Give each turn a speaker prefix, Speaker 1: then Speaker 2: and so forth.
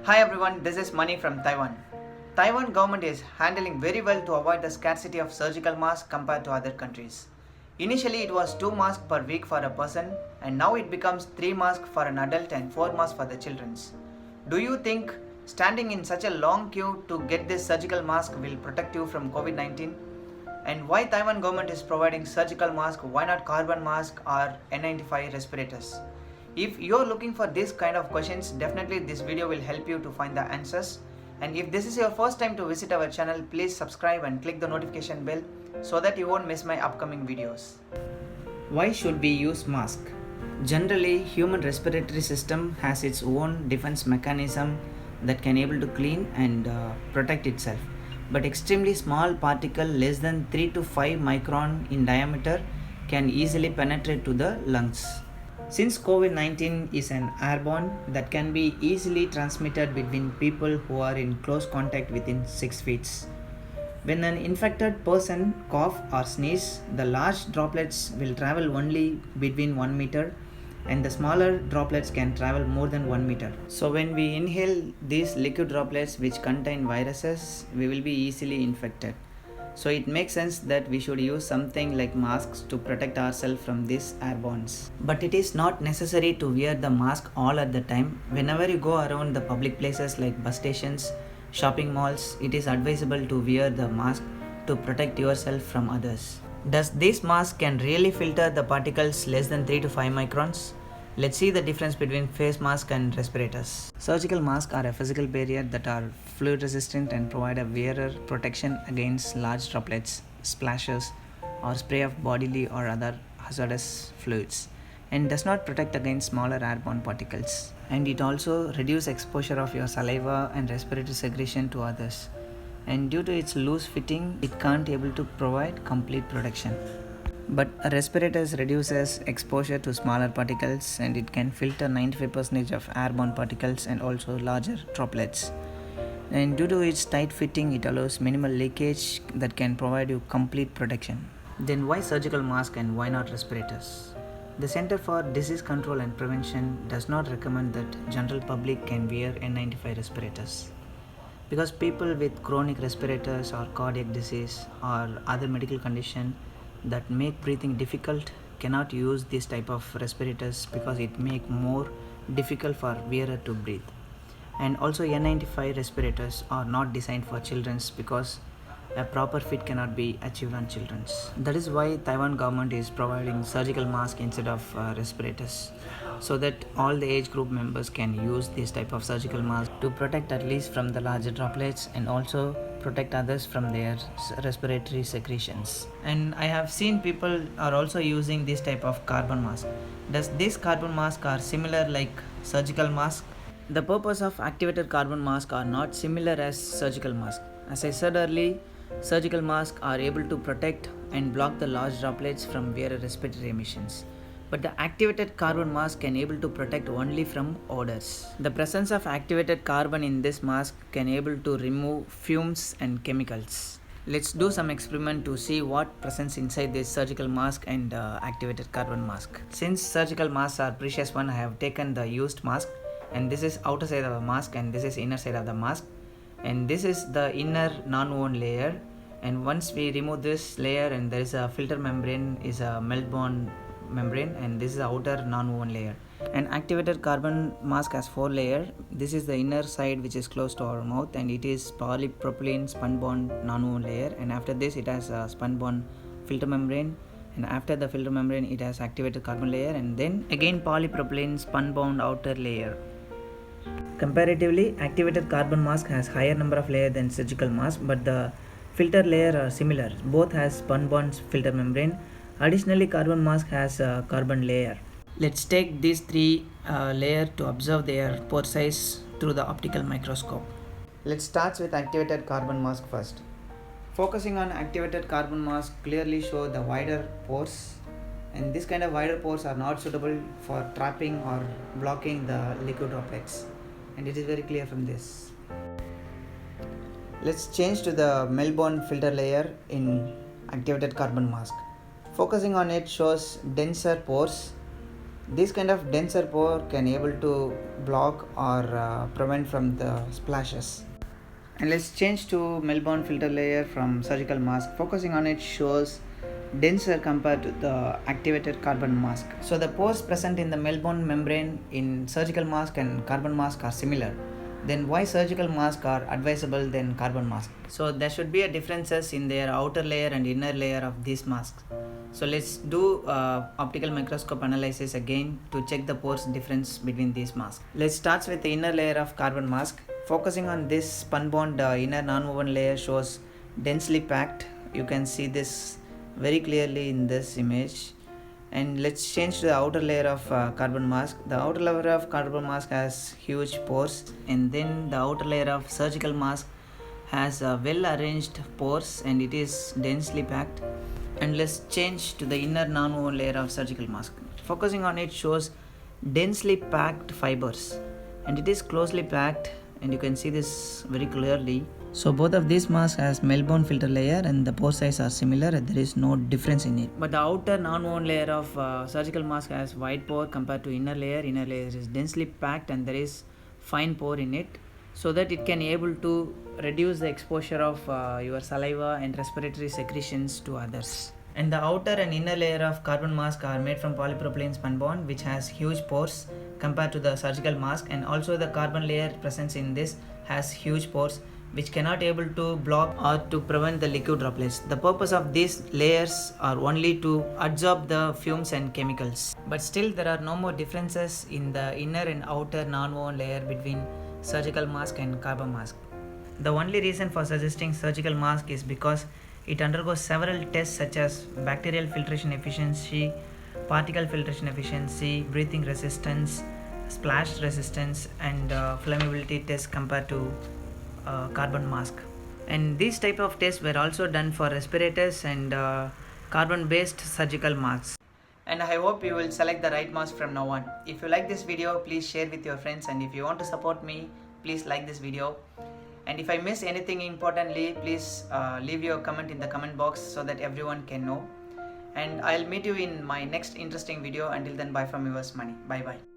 Speaker 1: Hi everyone, this is Mani from Taiwan. Taiwan government is handling very well to avoid the scarcity of surgical masks compared to other countries. Initially it was 2 masks per week for a person and now it becomes 3 masks for an adult and 4 masks for the children. Do you think standing in such a long queue to get this surgical mask will protect you from COVID-19? And why Taiwan government is providing surgical mask, why not carbon mask or N95 respirators? If you are looking for this kind of questions, definitely this video will help you to find the answers. And if this is your first time to visit our channel, please subscribe and click the notification bell so that you won't miss my upcoming videos. Why should we use mask? Generally, human respiratory system has its own defense mechanism that can able to clean and protect itself. But extremely small particle less than 3 to 5 micron in diameter can easily penetrate to the lungs. Since COVID-19 is an airborne that can be easily transmitted between people who are in close contact within 6 feet. When an infected person cough or sneeze, the large droplets will travel only between 1 meter and the smaller droplets can travel more than 1 meter. So when we inhale these liquid droplets which contain viruses, we will be easily infected. So it makes sense that we should use something like masks to protect ourselves from these airbornes. But it is not necessary to wear the mask all at the time. Whenever you go around the public places like bus stations, shopping malls, it is advisable to wear the mask to protect yourself from others. Does this mask can really filter the particles less than 3 to 5 microns? Let's see the difference between face mask and respirators. Surgical masks are a physical barrier that are fluid resistant and provide a wearer protection against large droplets, splashes, or spray of bodily or other hazardous fluids, and does not protect against smaller airborne particles. And it also reduces exposure of your saliva and respiratory secretion to others. And due to its loose fitting, it can't able to provide complete protection. But respirators reduces exposure to smaller particles and it can filter 95% of airborne particles and also larger droplets. And due to its tight fitting, it allows minimal leakage that can provide you complete protection. Then why surgical mask and why not respirators? The Center for Disease Control and Prevention does not recommend that general public can wear N95 respirators. Because people with chronic respirators or cardiac disease or other medical condition that make breathing difficult cannot use this type of respirators because it make more difficult for wearer to breathe. And also N95 respirators are not designed for children because a proper fit cannot be achieved on children. That is why Taiwan government is providing surgical mask instead of respirators, so that all the age group members can use this type of surgical mask to protect at least from the larger droplets and also protect others from their respiratory secretions. And I have seen people are also using this type of carbon mask. Does this carbon mask are similar like surgical mask? The purpose of activated carbon mask are not similar as surgical mask. As I said earlier, surgical masks are able to protect and block the large droplets from wearer respiratory emissions. But the activated carbon mask can able to protect only from odors. The presence of activated carbon in this mask can able to remove fumes and chemicals. Let's do some experiment to see what presence inside this surgical mask and activated carbon mask. Since surgical masks are precious one, I have taken the used mask, and this is outer side of the mask and this is inner side of the mask. And this is the inner non-woven layer, and once we remove this layer and there is a filter membrane is a melt-borne membrane, and this is the outer non-woven layer. An activated carbon mask has 4 layers. This is the inner side which is close to our mouth and it is polypropylene spun-bond non-woven layer, and after this it has a spun-bond filter membrane, and after the filter membrane it has activated carbon layer, and then again polypropylene spun-bond outer layer. Comparatively, activated carbon mask has higher number of layers than surgical mask, but the filter layer are similar. Both has spun-bond filter membrane. Additionally, carbon mask has a carbon layer. Let's take these 3 layers to observe their pore size through the optical microscope. Let's start with activated carbon mask first. Focusing on activated carbon mask clearly show the wider pores, and this kind of wider pores are not suitable for trapping or blocking the liquid droplets, and it is very clear from this. Let's change to the Melbourne filter layer in activated carbon mask. Focusing on it shows denser pores This kind of denser pore can able to block or prevent from the splashes. And let's change to Melbourne filter layer from surgical mask. Focusing on it shows denser compared to the activated carbon mask. So the pores present in the Melbourne membrane in surgical mask and carbon mask are similar. Then why surgical masks are advisable than carbon mask? So there should be a differences in their outer layer and inner layer of these masks. So let's do optical microscope analysis again to check the pores difference between these masks. Let's start with the inner layer of carbon mask. Focusing on this spun bond inner non-woven layer shows densely packed. You can see this very clearly in this image. And let's change to the outer layer of carbon mask. The outer layer of carbon mask has huge pores, and then the outer layer of surgical mask has well arranged pores and it is densely packed. And let's change to the inner non-woven layer of surgical mask. Focusing on it shows densely packed fibers and it is closely packed, and you can see this very clearly. So both of these masks has Melbourne filter layer and the pore size are similar and there is no difference in it. But the outer non-woven layer of surgical mask has wide pore compared to inner layer. Inner layer is densely packed and there is fine pore in it, so that it can able to reduce the exposure of your saliva and respiratory secretions to others. And the outer and inner layer of carbon mask are made from polypropylene spun bond, which has huge pores compared to the surgical mask, and also the carbon layer present in this has huge pores which cannot able to block or to prevent the liquid droplets. The purpose of these layers are only to absorb the fumes and chemicals. But still there are no more differences in the inner and outer non-woven layer between surgical mask and carbon mask. The only reason for suggesting surgical mask is because it undergoes several tests such as bacterial filtration efficiency, particle filtration efficiency, breathing resistance, splash resistance, and flammability tests compared to carbon mask. And these type of tests were also done for respirators and carbon based surgical masks. And I hope you will select the right mask from now on. If you like this video, please share with your friends, and if you want to support me, please like this video. And if I miss anything importantly, please leave your comment in the comment box so that everyone can know. And I'll meet you in my next interesting video. Until then, bye from yours Money. Bye bye.